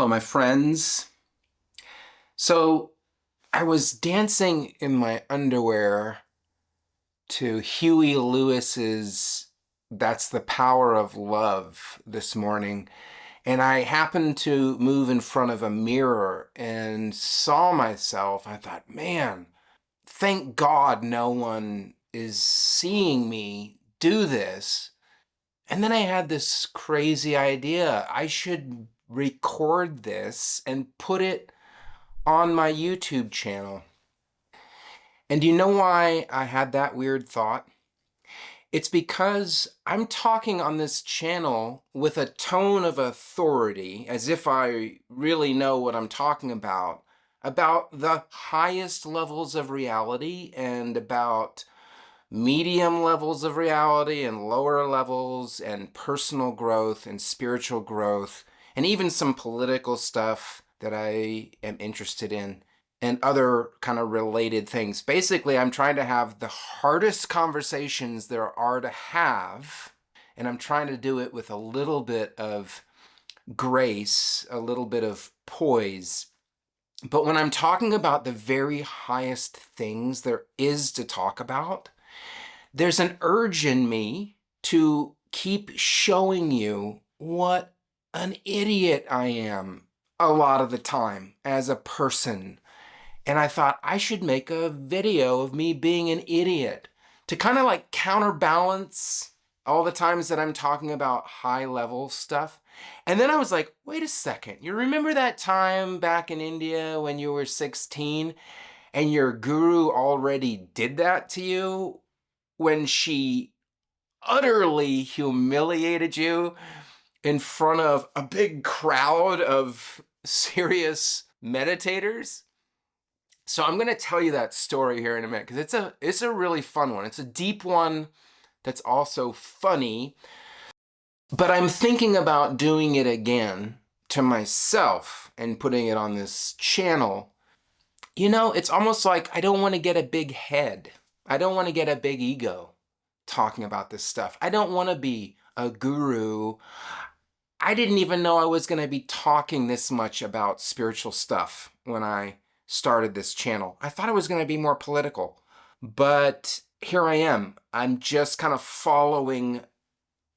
Hello, my friends. So I was dancing in my underwear to Huey Lewis's That's the Power of Love this morning, and I happened to move in front of a mirror and saw myself. I thought, man, thank God no one is seeing me do this. And then I had this crazy idea. I should record this and put it on my YouTube channel. And do you know why I had that weird thought? It's because I'm talking on this channel with a tone of authority, as if I really know what I'm talking about the highest levels of reality and about medium levels of reality and lower levels and personal growth and spiritual growth and even some political stuff that I am interested in and other kind of related things. Basically, I'm trying to have the hardest conversations there are to have, and I'm trying to do it with a little bit of grace, a little bit of poise. But when I'm talking about the very highest things there is to talk about, there's an urge in me to keep showing you what an idiot I am a lot of the time as a person. And I thought I should make a video of me being an idiot to kind of like counterbalance all the times that I'm talking about high level stuff. And then I was like, wait a second, you remember that time back in India when you were 16 and your guru already did that to you when she utterly humiliated you in front of a big crowd of serious meditators? So I'm going to tell you that story here in a minute because it's a really fun one. It's a deep one that's also funny, but I'm thinking about doing it again to myself and putting it on this channel. You know, it's almost like I don't want to get a big head. I don't want to get a big ego talking about this stuff. I don't want to be a guru. I didn't even know I was going to be talking this much about spiritual stuff when I started this channel. I thought it was going to be more political, but here I am. I'm just kind of following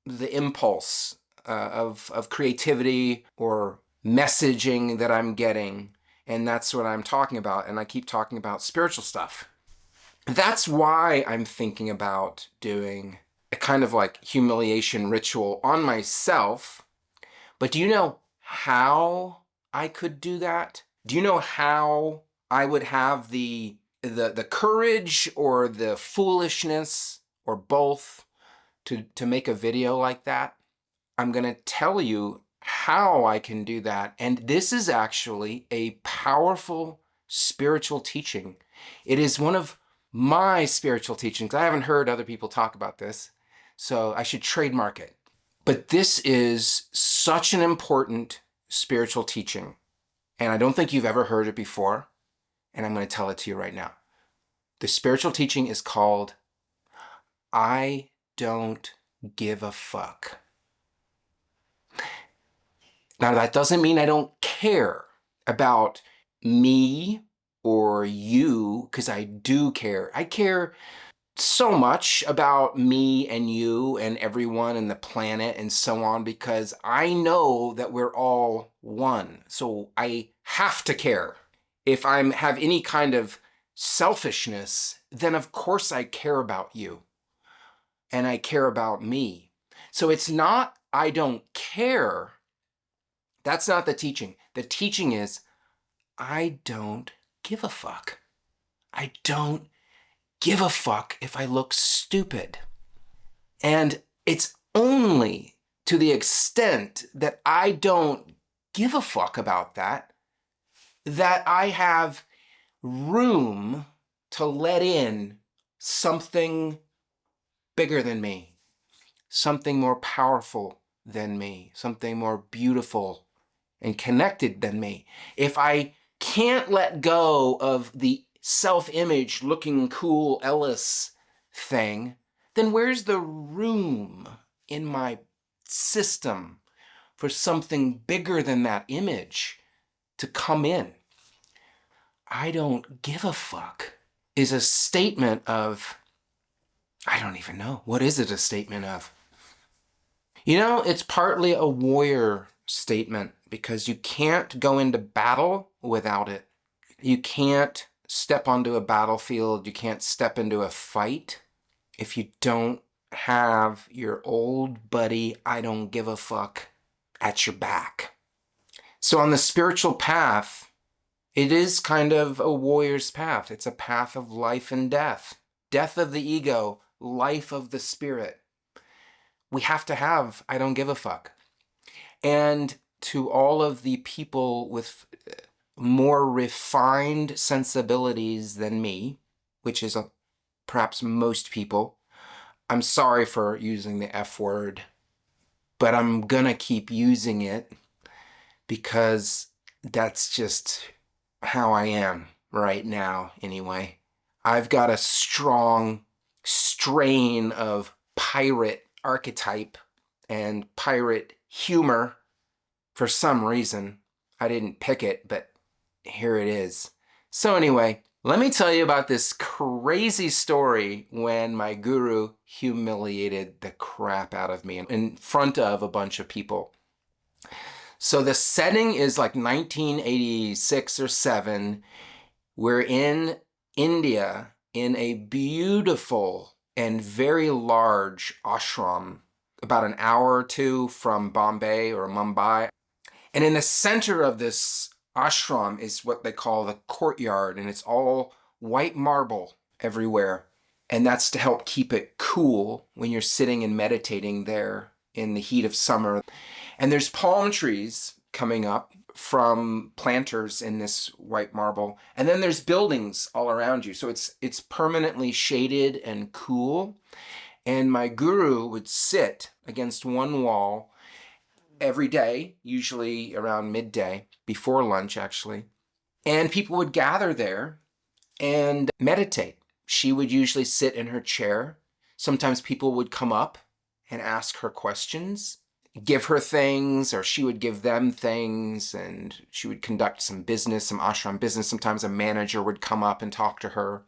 the impulse of creativity or messaging that I'm getting, and that's what I'm talking about, and I keep talking about spiritual stuff. That's why I'm thinking about doing a kind of like humiliation ritual on myself. But do you know how I could do that? Do you know how I would have the courage or the foolishness or both to make a video like that? I'm going to tell you how I can do that. And this is actually a powerful spiritual teaching. It is one of my spiritual teachings. I haven't heard other people talk about this, so I should trademark it. But this is such an important spiritual teaching, and I don't think you've ever heard it before, and I'm going to tell it to you right now. The spiritual teaching is called I Don't Give a Fuck. Now, that doesn't mean I don't care about me or you, because I do care. I care so much about me and you and everyone and the planet and so on because I know that we're all one. So I have to care. If I have any kind of selfishness, then of course I care about you and I care about me. So it's not I don't care. That's not the teaching. The teaching is I don't give a fuck. I don't give a fuck if I look stupid. And it's only to the extent that I don't give a fuck about that I have room to let in something bigger than me, something more powerful than me, something more beautiful and connected than me. If I can't let go of the self-image looking cool Ellis thing, then where's the room in my system for something bigger than that image to come in. I don't give a fuck is a statement of, I don't even know. What is it a statement of? It's partly a warrior statement because you can't go into battle without it. You can't step onto a battlefield. You can't step into a fight if you don't have your old buddy, I don't give a fuck, at your back. So on the spiritual path, it is kind of a warrior's path. It's a path of life and death. Death of the ego, life of the spirit. We have to have I don't give a fuck. And to all of the people with more refined sensibilities than me, which is perhaps most people, I'm sorry for using the F word, but I'm gonna keep using it because that's just how I am right now anyway. I've got a strong strain of pirate archetype and pirate humor for some reason. I didn't pick it, but here it is. So anyway, let me tell you about this crazy story when my guru humiliated the crap out of me in front of a bunch of people. So the setting is like 1986 or 7. We're in India in a beautiful and very large ashram, about an hour or two from Bombay or Mumbai. And in the center of this ashram is what they call the courtyard, and it's all white marble everywhere. And that's to help keep it cool when you're sitting and meditating there in the heat of summer. And there's palm trees coming up from planters in this white marble. And then there's buildings all around you. So it's permanently shaded and cool. And my guru would sit against one wall every day, usually around midday, before lunch actually. And people would gather there and meditate. She would usually sit in her chair. Sometimes people would come up and ask her questions, give her things, or she would give them things, and she would conduct some business, some ashram business. Sometimes a manager would come up and talk to her.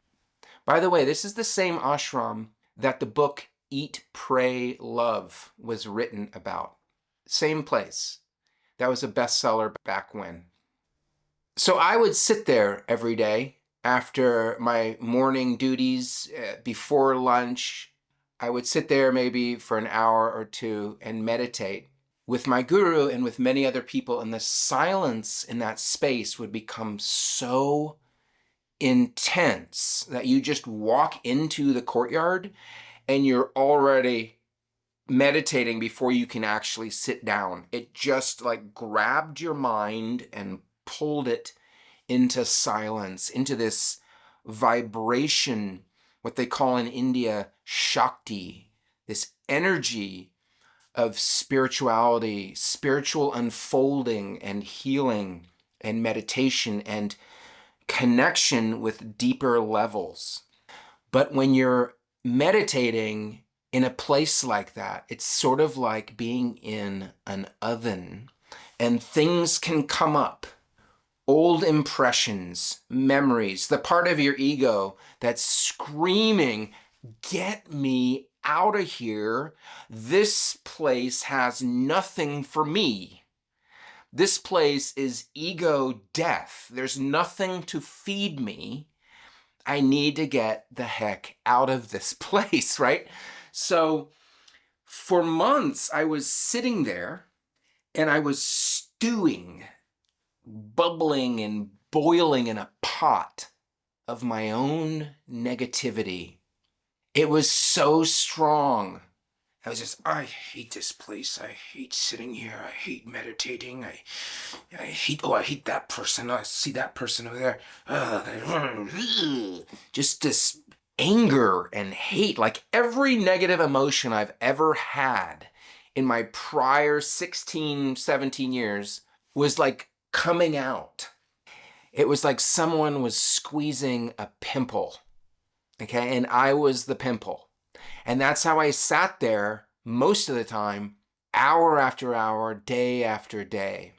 By the way, this is the same ashram that the book Eat, Pray, Love was written about. Same place. That was a bestseller back when. So I would sit there every day after my morning duties, before lunch. I would sit there maybe for an hour or two and meditate with my guru and with many other people, and the silence in that space would become so intense that you just walk into the courtyard and you're already meditating before you can actually sit down. It just like grabbed your mind and pulled it into silence, into this vibration, what they call in India Shakti, this energy of spirituality, spiritual unfolding and healing and meditation and connection with deeper levels. But when you're meditating in a place like that, it's sort of like being in an oven, and things can come up. Old impressions, memories, the part of your ego that's screaming, get me out of here. This place has nothing for me. This place is ego death. There's nothing to feed me. I need to get the heck out of this place, right? So for months, I was sitting there and I was stewing, bubbling and boiling in a pot of my own negativity. It was so strong. I was just, I hate this place. I hate sitting here. I hate meditating. I hate that person. I see that person over there. Just this anger and hate, like every negative emotion I've ever had in my prior 16, 17 years was like coming out. It was like someone was squeezing a pimple, okay? And I was the pimple. And that's how I sat there most of the time hour after hour, day after day.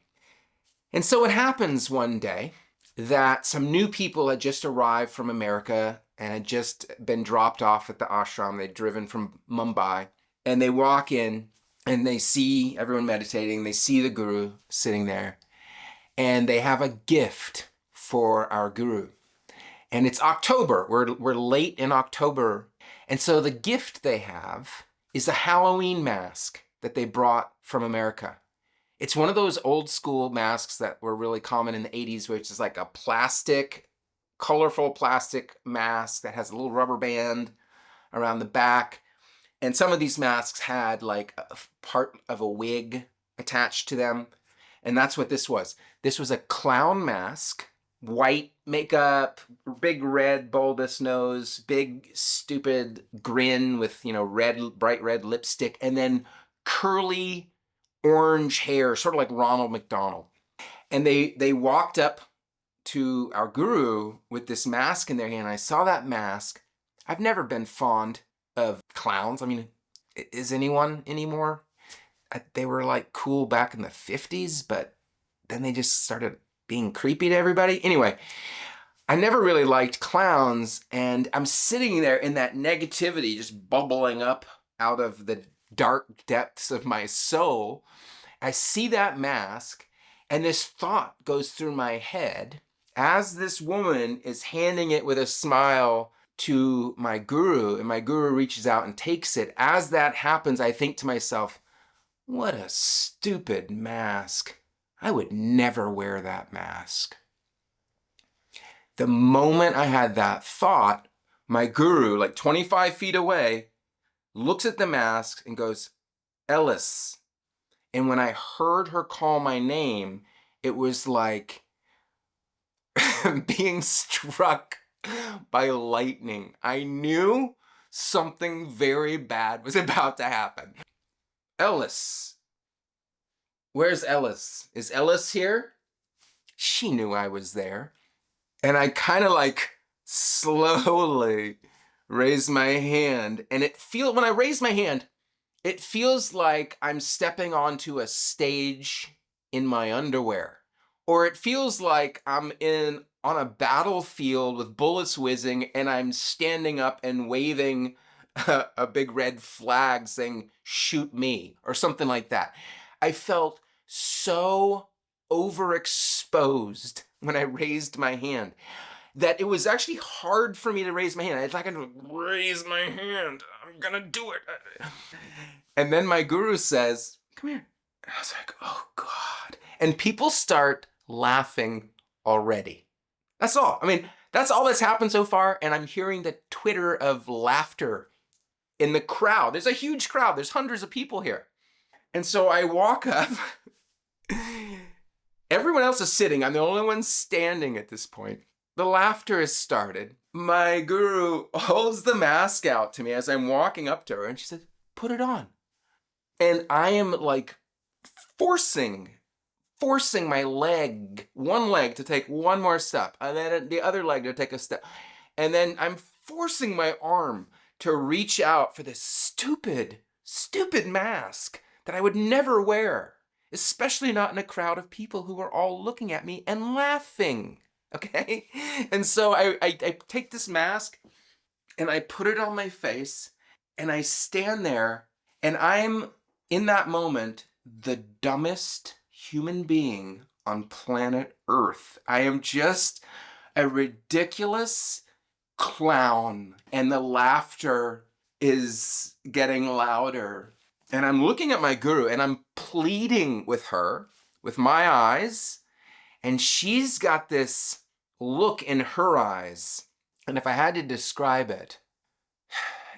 And so it happens one day that some new people had just arrived from America and had just been dropped off at the ashram. They'd driven from Mumbai, and they walk in and they see everyone meditating. They see the guru sitting there, and they have a gift for our guru. And it's October. We're late in October. And so the gift they have is a Halloween mask that they brought from America. It's one of those old school masks that were really common in the 80s, which is like a plastic, colorful plastic mask that has a little rubber band around the back. And some of these masks had like a part of a wig attached to them. And that's what this was. This was a clown mask, white makeup, big red bulbous nose, big stupid grin with, red, bright red lipstick, and then curly orange hair, sort of like Ronald McDonald. And they walked up to our guru with this mask in their hand. I saw that mask. I've never been fond of clowns. I mean, is anyone anymore? They were like cool back in the 50s, but then they just started being creepy to everybody. Anyway, I never really liked clowns, and I'm sitting there in that negativity just bubbling up out of the dark depths of my soul. I see that mask, and this thought goes through my head as this woman is handing it with a smile to my guru, and my guru reaches out and takes it. As that happens, I think to myself, what a stupid mask. I would never wear that mask. The moment I had that thought, my guru, like 25 feet away, looks at the mask and goes, Ellis. And when I heard her call my name, it was like being struck by lightning. I knew something very bad was about to happen. Ellis. Where's Ellis? Is Ellis here? She knew I was there. And I kind of like slowly raised my hand. And when I raise my hand, it feels like I'm stepping onto a stage in my underwear. Or it feels like I'm on a battlefield with bullets whizzing and I'm standing up and waving a big red flag saying, shoot me, or something like that. I felt so overexposed when I raised my hand that it was actually hard for me to raise my hand. I was like, I'm gonna raise my hand. I'm gonna do it. And then my guru says, come here. And I was like, oh God. And people start laughing already. That's all. I mean, that's all that's happened so far. And I'm hearing the twitter of laughter in the crowd. There's a huge crowd. There's hundreds of people here. And so I walk up. Everyone else is sitting. I'm the only one standing at this point. The laughter has started. My guru holds the mask out to me as I'm walking up to her, and she said, put it on. And I am like forcing my one leg to take one more step, and then the other leg to take a step. And then I'm forcing my arm to reach out for this stupid mask that I would never wear, especially not in a crowd of people who are all looking at me and laughing, okay? And so I take this mask and I put it on my face and I stand there, and I'm, in that moment, the dumbest human being on planet Earth. I am just a ridiculous clown, and the laughter is getting louder. And I'm looking at my guru and I'm pleading with her with my eyes, and she's got this look in her eyes. And if I had to describe it,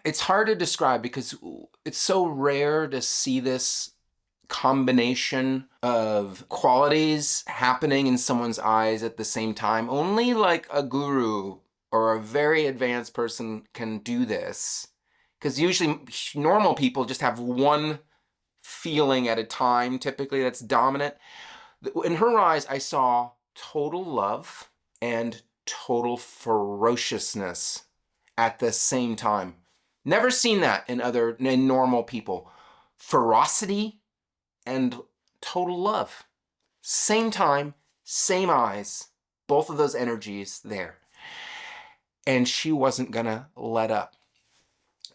it's hard to describe because it's so rare to see this combination of qualities happening in someone's eyes at the same time. Only like a guru or a very advanced person can do this, because usually normal people just have one feeling at a time, typically, that's dominant. In her eyes, I saw total love and total ferociousness at the same time. Never seen that in normal people. Ferocity and total love. Same time, same eyes, both of those energies there. And she wasn't gonna let up.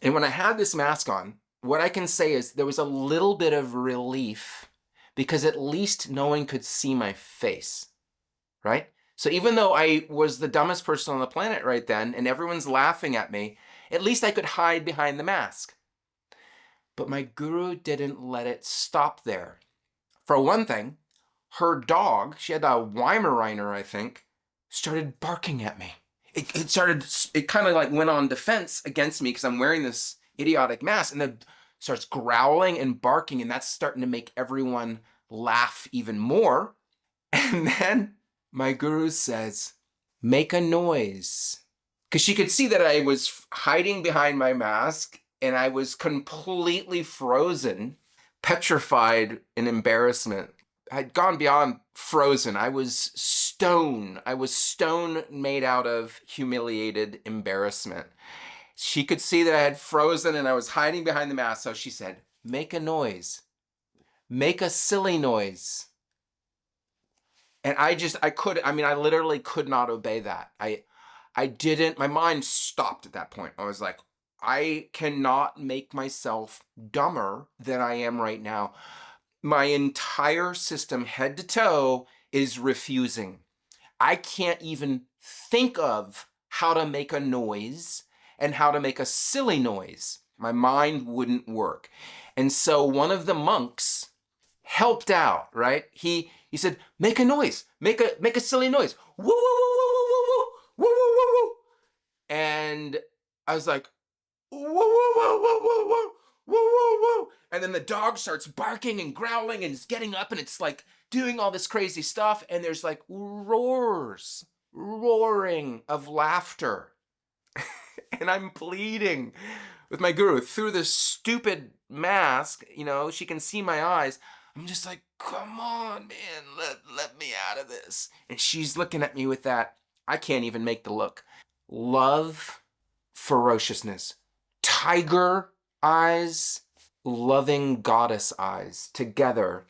And when I had this mask on, what I can say is there was a little bit of relief because at least no one could see my face, right? So even though I was the dumbest person on the planet right then and everyone's laughing at me, at leist I could hide behind the mask. But my guru didn't let it stop there. For one thing, her dog, she had a Weimaraner, I think, started barking at me. It kind of like went on defense against me because I'm wearing this idiotic mask, and then starts growling and barking, and that's starting to make everyone laugh even more. And then my guru says, make a noise. Because she could see that I was hiding behind my mask and I was completely frozen, petrified in embarrassment. I'd gone beyond frozen. I was stone. I was stone made out of humiliated embarrassment. She could see that I had frozen and I was hiding behind the mask. So she said, make a noise. Make a silly noise. And I literally could not obey that. I didn't, my mind stopped at that point. I was like, I cannot make myself dumber than I am right now. My entire system, head to toe, is refusing. I can't even think of how to make a noise and how to make a silly noise. My mind wouldn't work. And so one of the monks helped out, right? He said, make a noise, make a silly noise. Woo, woo, woo, woo, woo, woo, woo, woo, woo, woo. And I was like, woo, woo, woo, woo, woo, woo, woo, woo, woo. And then the dog starts barking and growling and it's getting up and it's like doing all this crazy stuff. And there's like roaring of laughter. And I'm pleading with my guru through this stupid mask. You know, she can see my eyes. I'm just like, come on, man, let me out of this. And she's looking at me with that, I can't even make the look. Love, ferociousness, tiger eyes, loving goddess eyes together.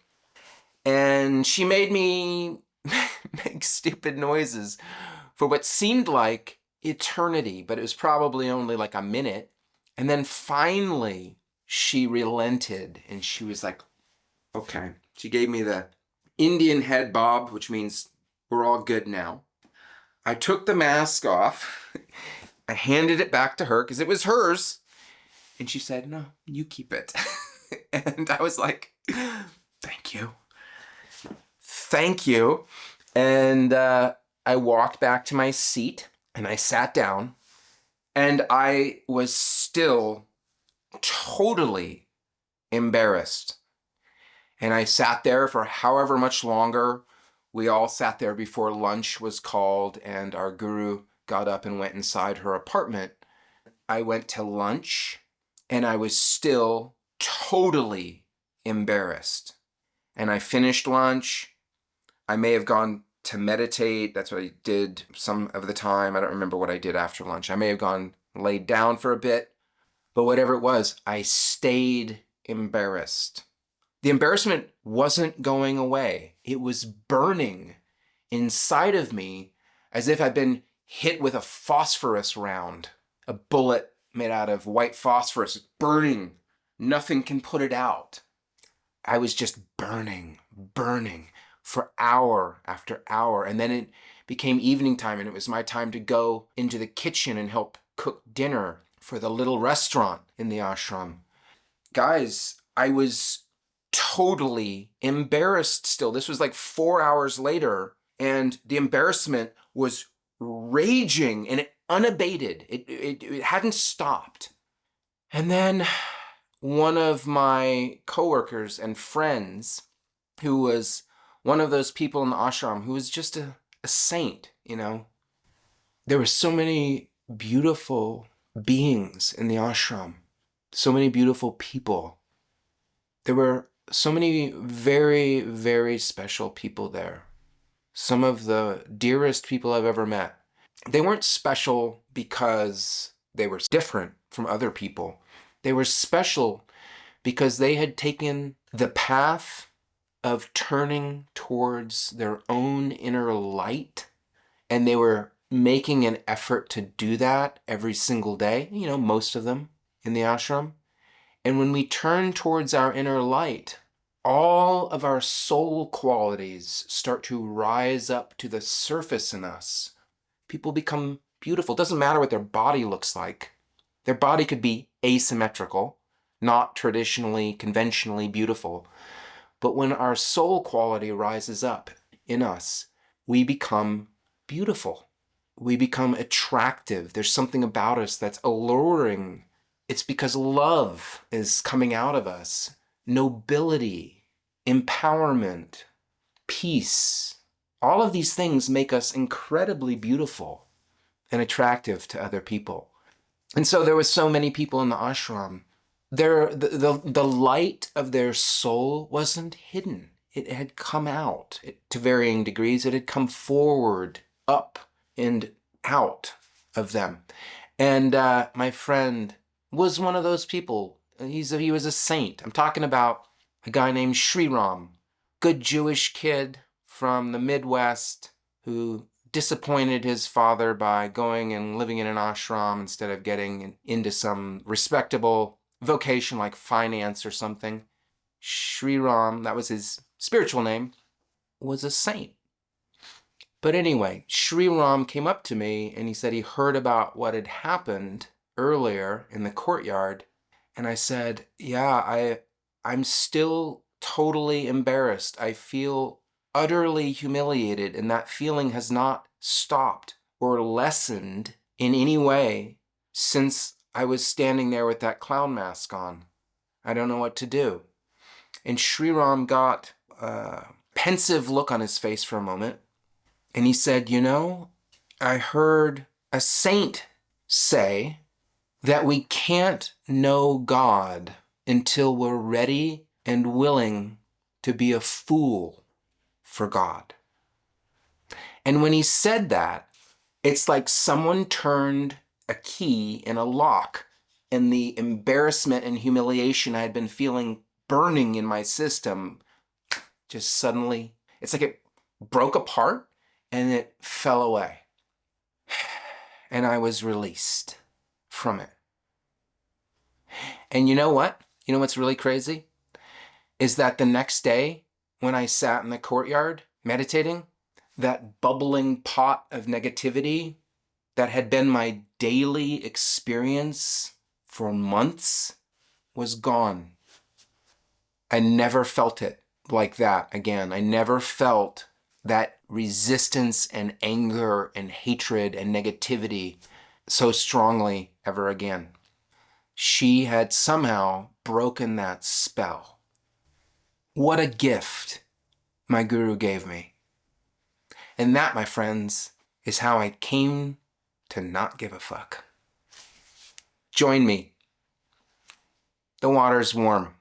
And she made me make stupid noises for what seemed like eternity, but it was probably only like a minute. And then finally she relented and she was like, okay. She gave me the Indian head bob, which means we're all good now. I took the mask off. I handed it back to her because it was hers. And she said, no, you keep it. And I was like, thank you. Thank you. And I walked back to my seat and I sat down and I was still totally embarrassed. And I sat there for however much longer. We all sat there before lunch was called and our guru got up and went inside her apartment. I went to lunch and I was still totally embarrassed. And I finished lunch. I may have gone to meditate. That's what I did some of the time. I don't remember what I did after lunch. I may have gone laid down for a bit. But whatever it was, I stayed embarrassed. The embarrassment wasn't going away. It was burning inside of me as if I'd been hit with a phosphorus round, a bullet made out of white phosphorus, burning. Nothing can put it out. I was just burning for hour after hour. And then it became evening time and it was my time to go into the kitchen and help cook dinner for the little restaurant in the ashram. Guys, I was totally embarrassed still. This was like 4 hours later and the embarrassment was raging and unabated. It hadn't stopped. And then one of my coworkers and friends, who was one of those people in the ashram who was just a saint, you know. There were so many beautiful beings in the ashram, so many beautiful people. There were so many very, very special people there. Some of the dearest people I've ever met. They weren't special because they were different from other people. They were special because they had taken the path of turning towards their own inner light, and they were making an effort to do that every single day, most of them in the ashram. And when we turn towards our inner light, all of our soul qualities start to rise up to the surface in us. People become beautiful. It doesn't matter what their body looks like. Their body could be asymmetrical, not traditionally, conventionally beautiful. But when our soul quality rises up in us, we become beautiful. We become attractive. There's something about us that's alluring. It's because love is coming out of us. Nobility, empowerment, peace. All of these things make us incredibly beautiful and attractive to other people. And so there were so many people in the ashram. The light of their soul wasn't hidden. It had come out to varying degrees. It had come forward, up, and out of them. And my friend was one of those people. He was a saint. I'm talking about a guy named Sri Ram, good Jewish kid from the Midwest who disappointed his father by going and living in an ashram instead of getting into some respectable vocation like finance or something. Sri Ram, that was his spiritual name, was a saint. But anyway, Sri Ram came up to me and he said he heard about what had happened earlier in the courtyard. And I said, yeah, I'm still totally embarrassed. I feel utterly humiliated, and that feeling has not stopped or lessened in any way since I was standing there with that clown mask on. I don't know what to do. And Sri Ram got a pensive look on his face for a moment, and he said, I heard a saint say that we can't know God until we're ready and willing to be a fool for God. And when he said that, it's like someone turned a key in a lock, and the embarrassment and humiliation I had been feeling burning in my system just suddenly, it's like it broke apart and it fell away. And I was released from it. And you know what? You know what's really crazy? Is that the next day when I sat in the courtyard meditating, that bubbling pot of negativity that had been my daily experience for months was gone. I never felt it like that again. I never felt that resistance and anger and hatred and negativity so strongly ever again. She had somehow broken that spell. What a gift my guru gave me. And that, my friends, is how I came to not give a fuck. Join me. The water's warm.